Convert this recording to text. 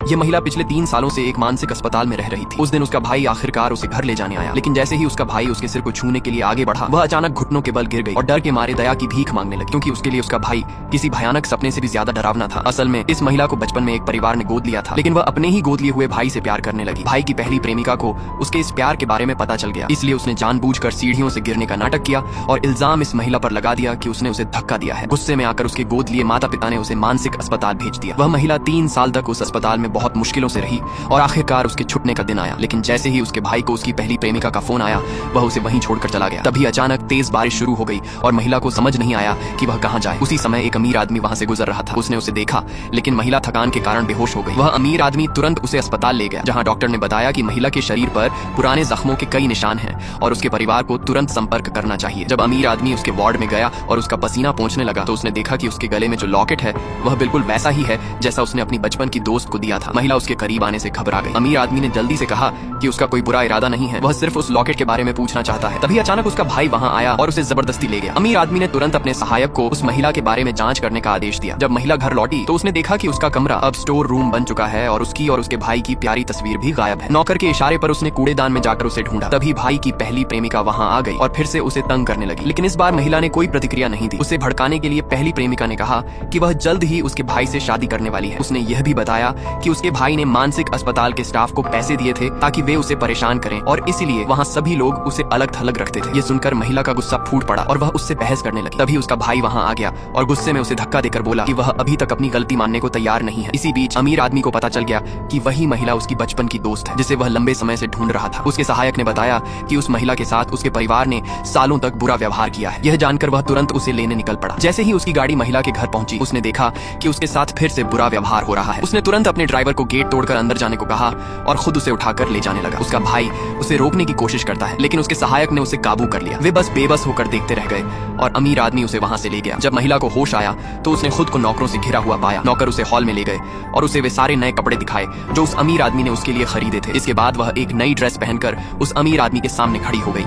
ये महिला पिछले 3 सालों से एक मानसिक अस्पताल में रह रही थी। उस दिन उसका भाई आखिरकार उसे घर ले जाने आया, लेकिन जैसे ही उसका भाई उसके सिर को छूने के लिए आगे बढ़ा, वह अचानक घुटनों के बल गिर गई और डर के मारे दया की भीख मांगने लगी, क्योंकि उसके लिए उसका भाई किसी भयानक सपने से भी ज्यादा डरावना था। असल में इस महिला को बचपन में एक परिवार ने गोद लिया था, लेकिन वह अपने ही गोद लिए हुए भाई से प्यार करने लगी। भाई की पहली प्रेमिका को उसके इस प्यार के बारे में पता चल गया, इसलिए उसने जानबूझकर सीढ़ियों से गिरने का नाटक किया और इल्जाम इस महिला पर लगा दिया कि उसने उसे धक्का दिया है। गुस्से में आकर उसके गोद लिए माता पिता ने उसे मानसिक अस्पताल भेज दिया। वह महिला 3 साल तक उस अस्पताल में बहुत मुश्किलों से रही और आखिरकार उसके छुटने का दिन आया। लेकिन जैसे ही उसके भाई को उसकी पहली प्रेमिका का फोन आया, वह उसे वहीं छोड़कर चला गया। तभी अचानक तेज बारिश शुरू हो गई और महिला को समझ नहीं आया कि वह कहां जाए। उसी समय एक अमीर आदमी वहां से गुजर रहा था। उसने उसे देखा, लेकिन महिला थकान के कारण बेहोश हो गई। वह अमीर आदमी तुरंत उसे अस्पताल ले गया, जहां डॉक्टर ने बताया कि महिला के शरीर पर पुराने जख्मों के कई निशान हैं और उसके परिवार को तुरंत संपर्क करना चाहिए। जब अमीर आदमी उसके वार्ड में गया और उसका पसीना पोंछने लगा, तो उसने देखा कि उसके गले में जो लॉकेट है वह बिल्कुल वैसा ही है जैसा उसने अपनी बचपन की दोस्त को दिया था। महिला उसके करीब आने से घबरा गई। अमीर आदमी ने जल्दी से कहा कि उसका कोई बुरा इरादा नहीं है, वह सिर्फ उस लॉकेट के बारे में पूछना चाहता है। तभी अचानक उसका भाई वहां आया और उसे जबरदस्ती ले गया। अमीर आदमी ने तुरंत अपने सहायक को उस महिला के बारे में जांच करने का आदेश दिया। जब महिला घर लौटी तो उसने देखा कि उसका कमरा अब स्टोर रूम बन चुका है और उसकी और उसके भाई की प्यारी तस्वीर भी गायब है। नौकर के इशारे पर उसने कूड़ेदान में जाकर उसे ढूंढा। तभी भाई की पहली प्रेमिका वहां आ गई और फिर से उसे तंग करने लगी, लेकिन इस बार महिला ने कोई प्रतिक्रिया नहीं दी। उसे भड़काने के लिए पहली प्रेमिका ने कहा कि वह जल्द ही उसके भाई से शादी करने वाली है। उसने यह भी बताया कि उसके भाई ने मानसिक अस्पताल के स्टाफ को पैसे दिए थे ताकि वे उसे परेशान करें और इसीलिए वहां सभी लोग उसे अलग थलग रखते थे। ये सुनकर महिला का गुस्सा फूट पड़ा और वह उससे बहस करने लगी। तभी उसका भाई वहां आ गया और गुस्से में उसे धक्का देकर बोला कि वह अभी तक अपनी गलती मानने को तैयार नहीं है। इसी बीच अमीर आदमी को पता चल गया कि वही महिला उसकी बचपन की दोस्त है, जिसे वह लंबे समय से ढूंढ रहा था। उसके सहायक ने बताया कि उस महिला के साथ उसके परिवार ने सालों तक बुरा व्यवहार किया है। यह जानकर वह तुरंत उसे लेने निकल पड़ा। जैसे ही उसकी गाड़ी महिला के घर पहुंची, उसने देखा कि उसके साथ फिर से बुरा व्यवहार हो रहा है। उसने तुरंत अपने ड्राइवर को गेट तोड़कर अंदर जाने को कहा और खुद उसे उठाकर ले जाने लगा। उसका भाई उसे रोकने की कोशिश करता है, लेकिन उसके सहायक ने उसे काबू कर लिया। वे बस बेबस होकर देखते रह गए और अमीर आदमी उसे वहां से ले गया। जब महिला को होश आया तो उसने खुद को नौकरों से घिरा हुआ पाया। नौकर उसे हॉल में ले गए और उसे वे सारे नए कपड़े दिखाए जो उस अमीर आदमी ने उसके लिए खरीदे थे। इसके बाद वह एक नई ड्रेस पहनकर उस अमीर आदमी के सामने खड़ी हो गई।